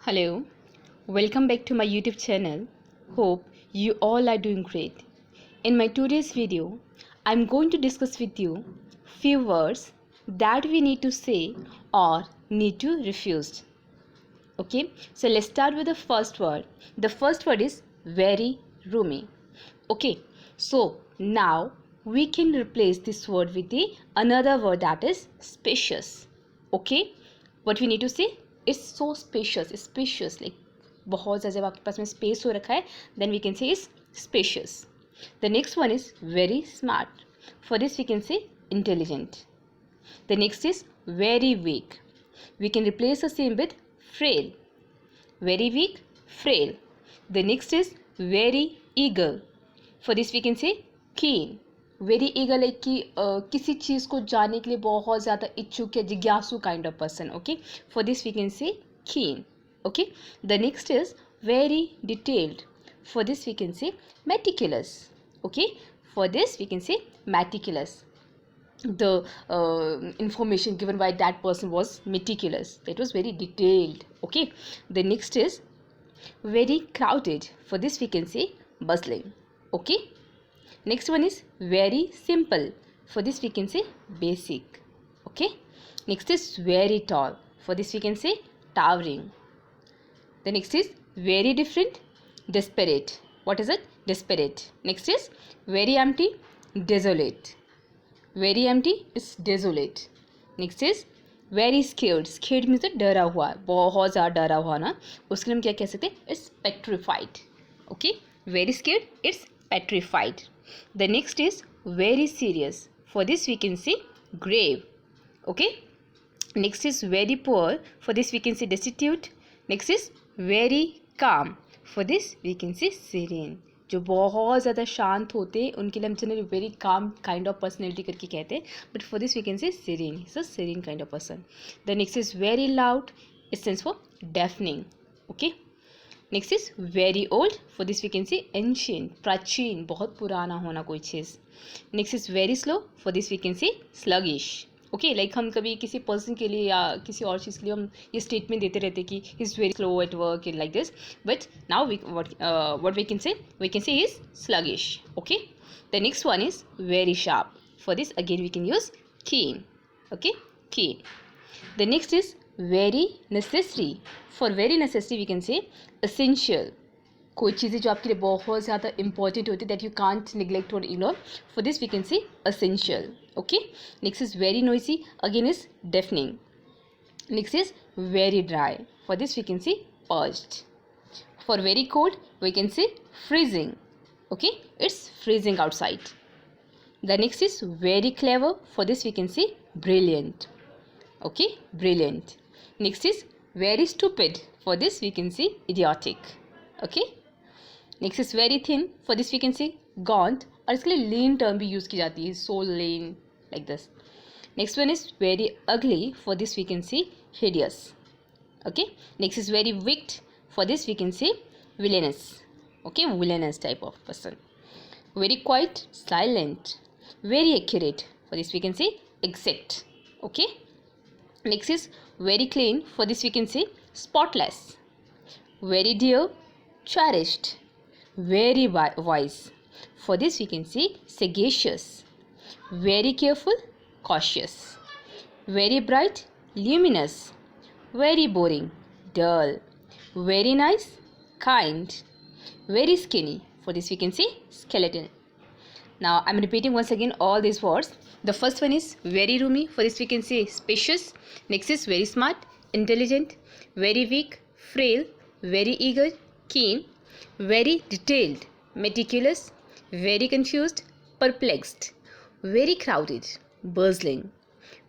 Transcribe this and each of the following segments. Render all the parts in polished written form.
Hello, welcome back to my YouTube channel. Hope you all are doing great. In my today's video, I'm going to discuss with you few words that we need to say or need to refuse. Okay, so let's start with the first word. The first word is very roomy. Okay, so now we can replace this word with the another word that is spacious. Okay, what we need to say, it's so spacious like बहुत ज़्यादा जब आपके पास में space हो रखा है, then we can say is spacious. The next one is very smart. For this we can say intelligent. The next is very weak. We can replace the same with frail. Very weak, frail. The next is very eager. For this we can say keen. Very eager like कि किसी चीज़ को जानने के लिए बहुत ज़्यादा इच्छुक या जिज्ञासु kind of person. Okay, for this we can say keen. Okay, the next is very detailed. For this we can say meticulous. Okay, for this we can say meticulous. The information given by that person was meticulous. It was very detailed. Okay, the next is very crowded. For this we can say bustling. Okay, next one is very simple. For this we can say basic. Okay, next is very tall. For this we can say towering. The next is very different, desperate. What is it? Desperate. Next is very empty, desolate. Very empty is desolate. Next is very scared. Scared means डरा हुआ, बहुत ज़्यादा डरा हुआ ना, उसके लिए हम क्या कह सकते हैं? It's petrified. Okay, very scared, it's petrified. The next is very serious. For this we can say grave. Okay, next is very poor. For this we can say destitute. Next is very calm. For this we can say serene. जो बहुत ज़्यादा शांत होते हैं उनके लिए हम generally very calm kind of personality करके कहते हैं, but for this we can say serene. Is a serene kind of person. The next is very loud. It stands for deafening. Okay, next is very old. For this we can say ancient, प्राचीन, बहुत पुराना होना कोई चीज़. Next is very slow. For this we can say sluggish. Okay, like हम कभी किसी person के लिए या किसी और चीज़ के लिए हम ये स्टेटमेंट देते रहते कि is very slow at work like this, but now we what we can say is sluggish. Okay, the next one is very sharp. For this again we can use keen. Okay, keen. The next is very necessary. For very necessary we can say essential. कोई चीज़ें जो आपके लिए बहुत ज़्यादा important होती है that you can't neglect और ignore. For this we can say essential. Okay, next is very noisy. Again is deafening. Next is very dry. For this we can say purged. For very cold we can say freezing. Okay, it's freezing outside. The next is very clever. For this we can say brilliant. Okay, brilliant. Next is very stupid. For this we can say idiotic. Okay, next is very thin. For this we can say gaunt. और इसके लिए lean term भी use की जाती है, so lean like this. Next one is very ugly. For this we can say hideous. Okay, next is very wicked. For this we can say villainous. Okay, villainous type of person. Very quiet, silent. Very accurate. For this we can say exact. Okay, next is very clean. For this we can say spotless. Very dear, cherished. Very wise. For this we can say sagacious. Very careful, cautious. Very bright, luminous. Very boring, dull. Very nice, kind. Very skinny. For this we can say skeleton. Now I'm repeating once again all these words. The first one is very roomy. For this we can say spacious. Next is very smart, intelligent. Very weak, frail. Very eager, keen. Very detailed, meticulous. Very confused, perplexed. Very crowded, bustling.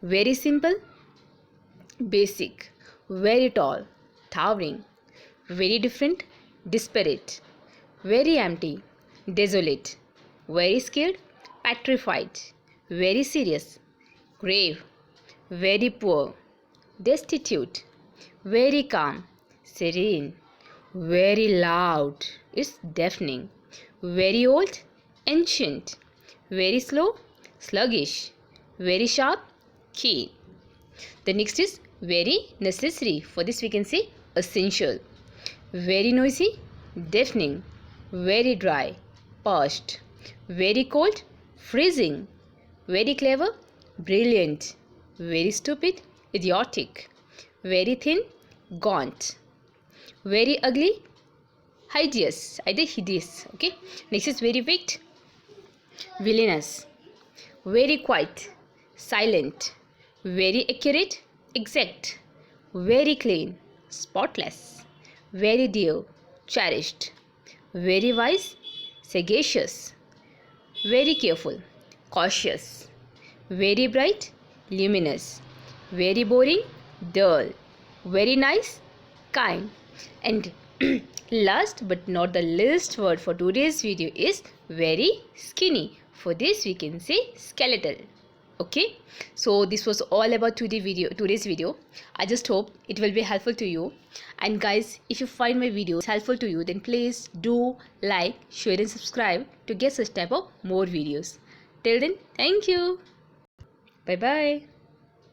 Very simple, basic. Very tall, towering. Very different, disparate. Very empty, desolate. Very scared, petrified. Very serious, grave. Very poor, destitute. Very calm, serene. Very loud, it's deafening. Very old, ancient. Very slow, sluggish. Very sharp, keen. The next is very necessary. For this we can say essential. Very noisy, deafening. Very dry, parched. Very cold, freezing. Very clever, brilliant. Very stupid, idiotic. Very thin, gaunt. Very ugly, hideous, either hideous. Okay, next is very wicked, villainous. Very quiet, silent. Very accurate, exact. Very clean, spotless. Very dear, cherished. Very wise, sagacious. Very careful, cautious. Very bright, luminous. Very boring, dull. Very nice, kind. And last but not the least word for today's video is very skinny. For this we can say skeletal. Okay, so this was all about today's video. I just hope it will be helpful to you. And guys, if you find my videos helpful to you, then please do like, share and subscribe to get such type of more videos. Till then, thank you. Bye bye.